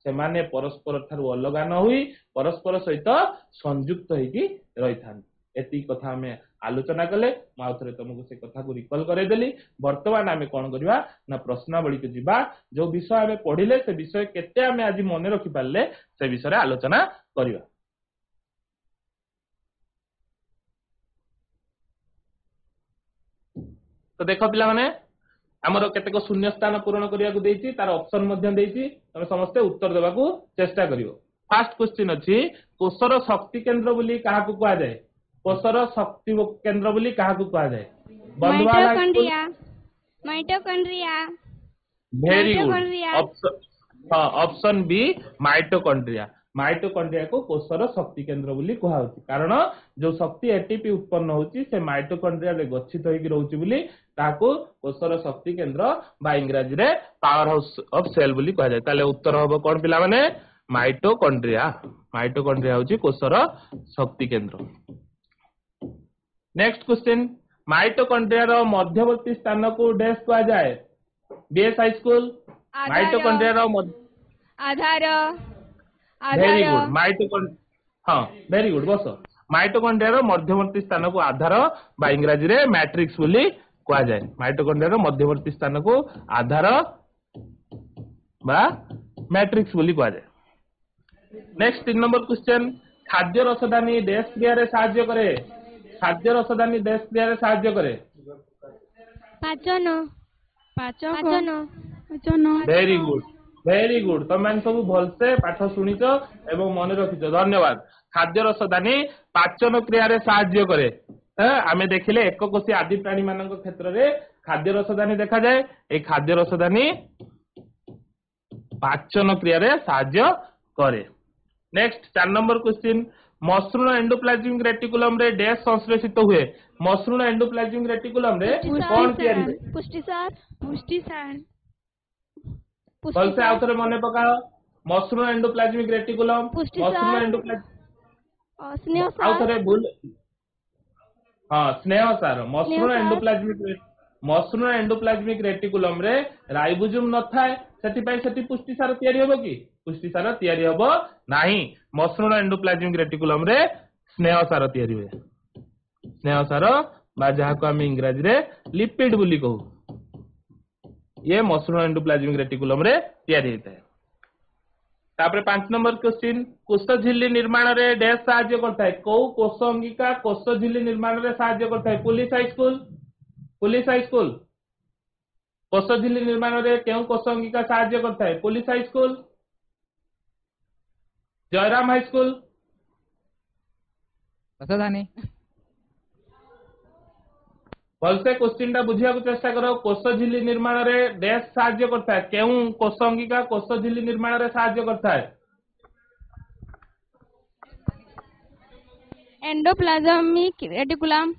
सेमाने परस्पर ठारू अलग न हुई परस्पर सहित संयुक्त होगी रही था। एति कथा आम आलोचना कले मुझे तुमको से कथा को रिकल करदेली। वर्तमान आम कौन करवा ना प्रश्नावली को जीवा जो विषय आम पढ़िले से विषय केते आम आज मन रखि पारले से विषय आलोचना करवा। तो देख पिला माने आमर केतेक शून्य स्थान पूरण करने को तार ऑप्शन तुम समस्ते उत्तर देवा चेष्टा करियो। फास्ट क्वेश्चन अछि कोषर शक्ति केंद्र बोली काहा को कहा जाए कोषर शक्ति केंद्र बोली काहा को कहा जाए Bandhwal high school mitochondria very good mitochondria option B mitochondria mitochondria को कोषर शक्ति केंद्र बोली कहा होची कारण जो शक्ति एटीपी उत्पन्न होची से माइटोकॉन्ड्रिया रे गच्छित होई रहउची बोली ताको कोषर शक्ति केंद्र बा इंग्रजी रे पावर हाउस ऑफ सेल बोली कहा जाय ताले उत्तर होबो कोन पिला माने माइटोकॉन्ड्रिया माइटोकॉन्ड्रिया होची कोषर शक्ति केंद्र नेक्स्ट क्वेश्चन माइटोकॉन्ड्रिया रो मध्यवर्ती स्थान को डैश कहा जाय बीएस हाई स्कूल माइटोकॉन्ड्रिया रो आधार वेरी गुड माइटोकॉन्ड्रिया हां वेरी गुड बस माइटोकॉन्ड्रिया रो मध्यवर्ती स्थान को आधार बा इंग्रजी रे मैट्रिक्स बोली कहा जाय माइटोकॉन्ड्रिया रो मध्यवर्ती स्थान को आधार बा मैट्रिक्स बोली कहा जाय नेक्स्ट 3 नंबर क्वेश्चन खाद्य रसदानी डैश क्रिया रे सहाय्य करे खाद्य रसदानी डैश क्रिया रे सहाय्य करे पाचन पाचन पाचन वेरी गुड तुम सब भलसे पाठ शुणिच एवं मन रखिच धन्यवाद खाद्य रसदानी पाचन क्रिया रे सहाय्य करे आमे देखिले एक कोशी आदि प्राणी मानक क्षेत्र रे खाद्य रसदानी देखा जाए ए खाद्य रसदानी पाचन क्रिया रे सहाय्य करे नेक्स्ट 4 नंबर क्वेश्चन मसृण एंडोप्लाज्मिक रेटिकुलम रे डैश संश्लेषित हुए मसृण एंडोप्लाज्मिक रेटिकुलम रे कोन तयारी हुए पुष्टिसार कल से आउथरे मने पकाओ मसृण एंडोप्लाज्मिक रेटिकुलम मसृण एंडोप्लाज्मिक आउथरे भूल हां स्नेह सार मसृण एंडोप्लाज्मिक रेटिकुलम रे राइबोसोम न थाए सेति पई सेति पुष्टि सार तयारी होबो की पुष्टि सार तयारी होबो नाही मसृण एंडोप्लाज्मिक रेटिकुलम रे स्नेह सार तयारी हुए स्नेह सार बा जहा को हम इंग्रजी रे लिपिड बोली कहू ये मसृण एंडोप्लाज्मिक रेटिकुलम रे तयारी होता है तापर 5 नंबर क्वेश्चन कोष झिल्ली निर्माण रे डैश सहाय्य करता है को कोष अंगिका कोष झिल्ली निर्माण रे सहाय्य करता है पुलिस हाई स्कूल कोष झिल्ली निर्माण रे केउ कोष अंगिका सहाय्य करता है police high school Jairam high school रसदानी भलसे क्वेश्चन टा बुझिया को चेष्टा करो कोष झिल्ली निर्माण रे डैश सहाय्य करता है केउ कोष अंगिका कोष झिल्ली निर्माण रे सहाय्य करता है endoplasmic reticulum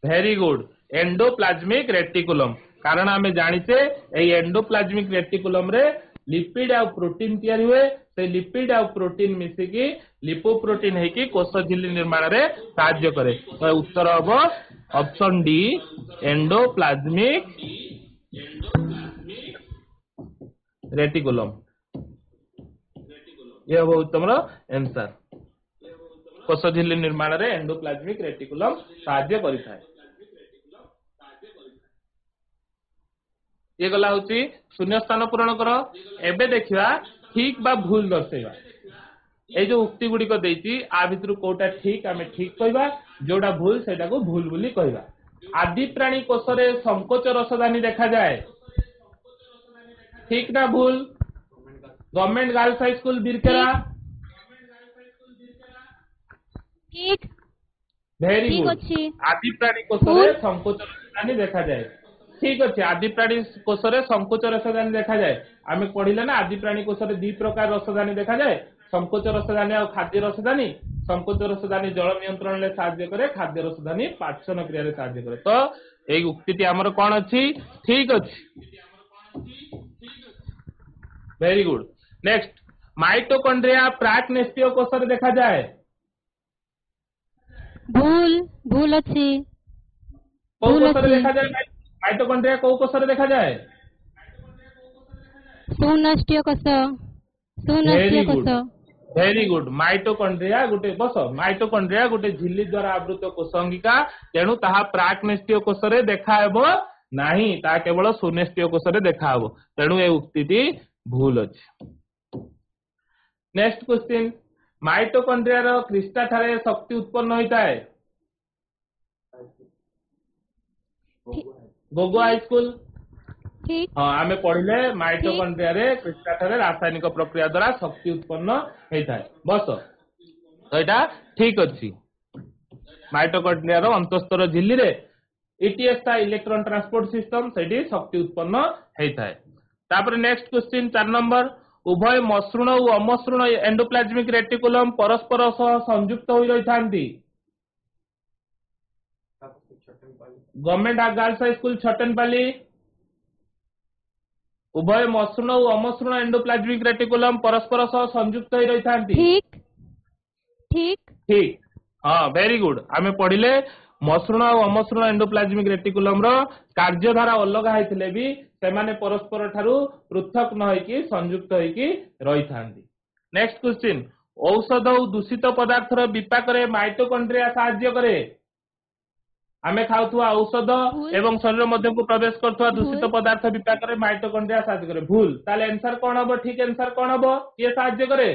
very good endoplasmic reticulum कारण आमे जानिचे ए एंडोप्लाज्मिक रेटिकुलम रे लिपिड आ प्रोटीन तयारी हुए से लिपिड आ प्रोटीन मिसी की लिपोप्रोटीन है कि कोष झिल्ली निर्माण रे सहाय्य करे तो उत्तर हबो ऑप्शन डी एंडोप्लाज्मिक रेटिकुलम ये हबो तुमरो आंसर कोष झिल्ली निर्माण रे एंडोप्लाज्मिक रेटिकुलम सहाय्य करिथाय ये गला होची शून्य स्थान पूरण करो एबे देखिबा ठीक बा भूल दर्शेबा ए जो उक्ति गुडी को देइची आ भितरु कोटा ठीक आमे ठीक कहबा जोडा भूल सेटा को भूल बोली कहबा आदि प्राणी कोष रे संकोच रसदानी देखा जाए ठीक ना भूल गवर्नमेंट गर्ल्स हाई स्कूल बिरकेरा ठीक वेरी गुड आदि प्राणी कोष रे संकोच रसदानी देखा जाए ठीक अच्छे आदि प्राणी कोष रे संकोच रसदानी देखा जाए आमे पढ़िले ना आदि प्राणी कोष रे दी प्रकार रसदानी देखा जाए संकोच रसदानी और खाद्य रसदानी संकोच रसदानी जल नियंत्रण ले सहाय्य करे खाद्य रसदानी पाचन क्रिया रे सहाय्य करे तो एई उक्तिटी हमर कोन अछि ठीक अछि वेरी गुड नेक्स्ट माइटोकॉन्ड्रिया प्राक नेस्टीय कोष रे देखा जाए भूल अछि कोन कोष रे देखा जाए माइटोकॉन्ड्रिया को कोष रे देखा जाए सुनष्टीय कोष वेरी गुड माइटोकॉन्ड्रिया गोटे बस माइटोकॉन्ड्रिया गोटे झिल्ली द्वारा आवृत कोष अंगिका तेणु ताहा प्राक नेस्टीय कोष रे देखा हेबो नाही ता केवल सुनेस्टीय कोष रे देखा हेबो तेणु ए उक्तिटी भूल अछि नेक्स्ट क्वेश्चन माइटोकॉन्ड्रिया रो क्रिस्टा ठारे शक्ति उत्पन्न होइता है गोगो हाई स्कूल ठीक हाँ आमे पढ़िले माइटोकॉन्ड्रिया रे कृष्णाठारे रासायनिक प्रक्रिया द्वारा शक्ति उत्पन्न होता है बस तो यहाँ ठीक अच्छी माइटोकॉन्ड्रिया रो अंतस्तर झिल्ली रे ईटीएस था इलेक्ट्रॉन ट्रांसपोर्ट सिस्टम से शक्ति उत्पन्न होता है तापर नेक्स्ट क्वेश्चन 4 नंबर उभय मसृण और अमसृण एंडोप्लाज्मिक रेटिकुलम परस्पर सह संयुक्त होई रही थांती गवर्नमेंट गर्ल्स हाई स्कूल छटनपाली उभय मसृण और अमसृण एंडोप्लाज्मिक रेटिकुलम परस्पर सह संयुक्त होई रही थांती ठीक ठीक ठीक हाँ वेरी गुड आमे पढ़िले मसृण और अमसृण एंडोप्लाज्मिक रेटिकुलम रो कार्यधारा अलग होइथिले भी सेमाने परस्पर ठारू पृथक न होइकी संयुक्त होइकी रही थांती नेक्स्ट क्वेश्चन औषध और दूषित पदार्थर विपाक रे माइटोकॉन्ड्रिया सहाय्य करे आमे खाउथुआ औषध एवं शरीर मध्य को प्रवेश करथुआ दूषित पदार्थ विपाक रे माइटोकॉन्ड्रिया सहाय्य करे भूल ताले आंसर कोन हबो ठीक आंसर कोन हबो ये सहाय्य करे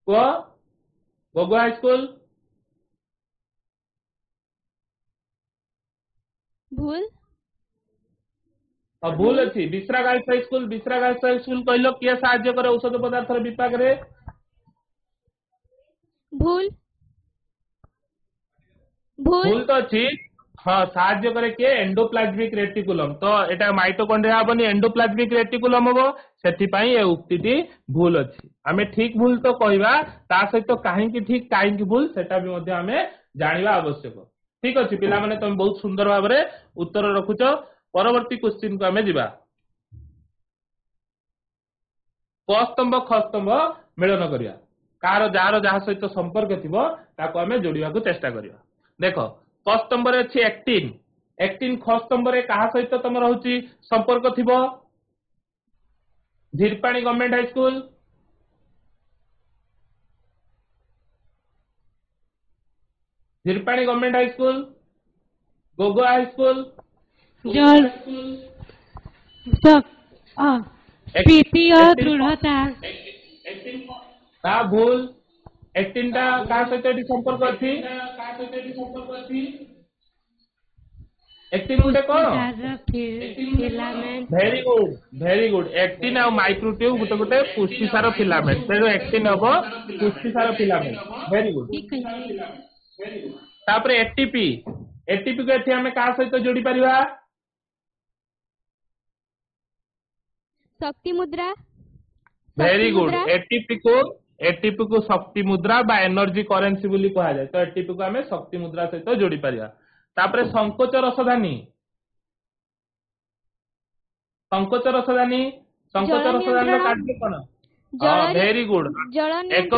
को गोगो हाई स्कूल भूल भूल अच्छी बिस्रा गर्ल्स हाई स्कूल कहलो किए सहाय्य करे औषध पदार्थ विपाक रे भूल भूल भूल तो अच्छी हाँ सहाय्य करे किए एंडोप्लाज्मिक रेटिकुलम तो एटा माइटोकॉन्ड्रिया हबनी एंडोप्लाज्मिक रेटिकुलम हबो सेठी पई ए उक्तिटी भूल अच्छी आमे ठीक भूल तो कहबा ता सहित काहे की ठीक काहे की भूल सेटा भी मध्ये आमे जानिबा आवश्यक ठीक अछि पिला माने तुम बहुत सुंदर भाबरे उत्तर रखुचो परवर्ती क्वेश्चन को आमे जिबा क स्तंभ ख स्तंभ मिलन करिया कार जार जहा सहित संपर्क थिबो ताको आमे जोड़िबा को चेष्टा करिया देखो क स्तंभ रे अछि एक्टिन एक्टिन ख स्तंभ रे कहा सहित तम रहउची संपर्क थिबो Dhirpani government high school Dhirpani government high school Gogo high school जल स्फीति और दृढ़ता ता भूल एक्टिन टा का सहित एटी संपर्क अछि एक्टिन गुटे कोन फिलामेंट वेरी गुड एक्टिन और माइक्रोट्यूब गुटे गुटे पुष्टिसार फिलामेंट तेरो एक्टिन हबो पुष्टिसार फिलामेंट वेरी गुड ठीक है तापरे एटीपी एटीपी को एठी हमें का सहित जोड़ी परिबा शक्ति मुद्रा वेरी गुड एटीपी को शक्ति मुद्रा बा एनर्जी करेंसी बोली कहा जाए तो एटीपी को हमें शक्ति मुद्रा सहित जोड़ी परिबा तापरे संकोच रसधानी कार्य कोन हां वेरी गुड एक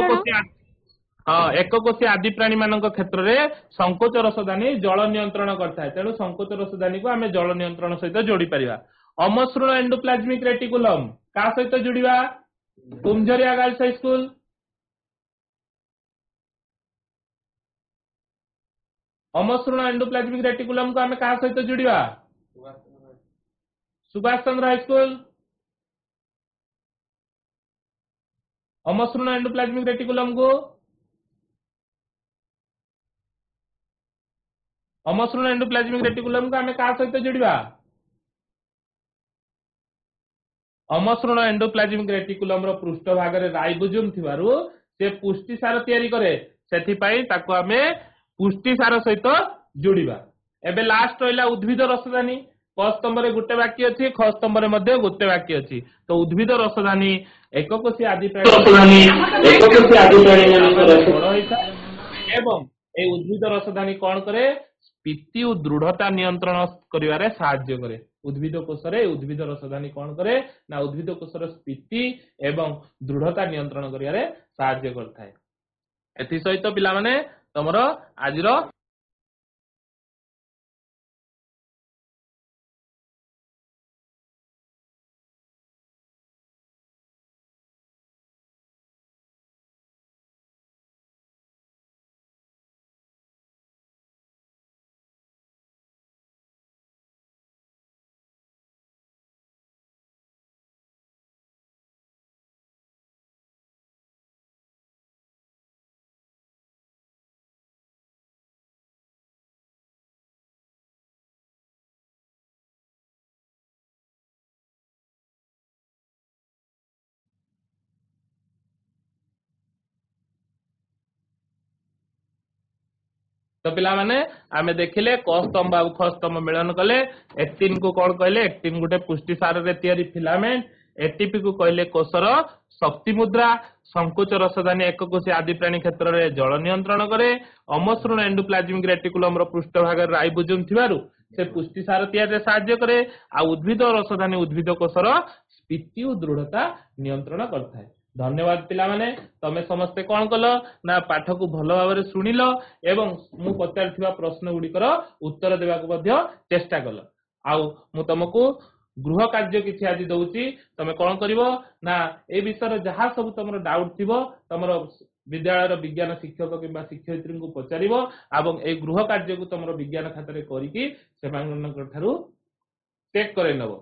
कोशी आदि प्राणी मान क्षेत्र में संकोच रसदानी जल नियंत्रण करता है तेणु संकोच रसदानी को आम जल नियंत्रण सहित जोड़ी परिबा अमसृण एंडोप्लाज्मिक रेटिकुलम का सहित जोड़िबा कुमझरिया गर्ल्स हाई स्कूल अमसृण एंडोप्लाज्मिक रेटिकुलम को आम का सहित जोड़िबा सुभाष चंद्र हाई स्कूल अमसृण एंडोप्लाज्मिक रेटिकुलम को अमसृण एंडोप्लाज्मिक रेटिकुलम को आम का सहित जोड़िबा अमसृण एंडोप्लाज्मिक रेटिकुलम रो पृष्ठ भाग रे राइबोसोम थिबारु से पुष्टि सार तयारी करे सेथि पई ताको आमे पुष्टि सार सहित जोड़िबा एबे लास्ट रहला उद्भिद रसदानी क स्तंभ रे गुटे वाक्य अछि ख स्तंभ रे मध्ये गुटे वाक्य अछि तो उद्भिद रसदानी एककोशी आदि प्राणी एवं ए उद्भिद रसदानी कोन करे स्फीति और दृढ़ता नियंत्रण करिवारे सहाय्य करे उद्भिद कोशरे उद्भिद रसदानी कोन करे ना उद्भिद कोशर स्फीति एवं दृढ़ता नियंत्रण करिवारे सहाय्य करथाय एथि सहित पिला माने तमरो आजिरो तो पिला माने आमे देखिले क स्तंभ आ ख स्तंभ मिलन कले एक्टिन को कौन कहले एक्टिन गोटे पुष्टि सार रे तयारी फिलामेंट एटीपी को कहले कोषर शक्ति मुद्रा संकोच रसदानी एक कोशी आदि प्राणी क्षेत्र में जल नियंत्रण करे अमसृण एंडोप्लाज्मिक रेटिकुलम पृष्ठभाग राइबोसोम थिबारु से पुष्टि सार तैयारी साहाय्य करे आ उद्भिद रसदानी उद्भिद कोषर स्फीति और दृढ़ता नियंत्रण करता है। धन्यवाद पिला माने तमे समस्ते कौन कल ना पाठ को भल भाव शुणिल एवं मु पचार प्रश्न गुड़िकर उत्तर देवा चेष्टा कल आउ मु तुमको गृह कार्य किसी आज दउची तमे कौन करिवो ना ए विषय जहाँ सब तुम डाउट थी तुम विद्यालय विज्ञान शिक्षक किंबा शिक्षयित्री को पचारिबो एवं ए गृह कार्य को तुम विज्ञान खातर करिकी सेमानक ठारू चेक करे नबो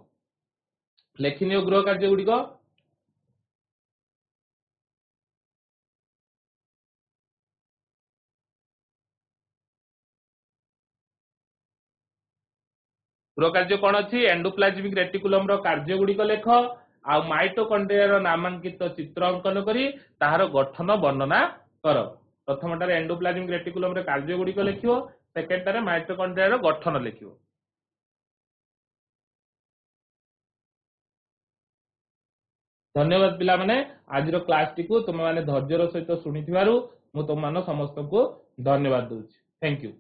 लेखिनियो गृह कार्य गुड़िक गृह कार्य कौन अच्छी एंडोप्लाज्मिक रेटिकुलम कार्य गुड़िक लेख आ माइटोकॉन्ड्रिया नामांकित चित्र अंकन करी ताहार गठन वर्णना कर प्रथम एंडोप्लाज्मिक रेटिकुलम कार्य गुड़िक लिखियो सेकेंड माइटोकॉन्ड्रिया गठन लिखियो। धन्यवाद पिला माने आज क्लास टी को तुम माने धैर्यर सहित शुणी मु तुम मान समस्त को धन्यवाद दूची थैंक यू।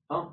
हाँ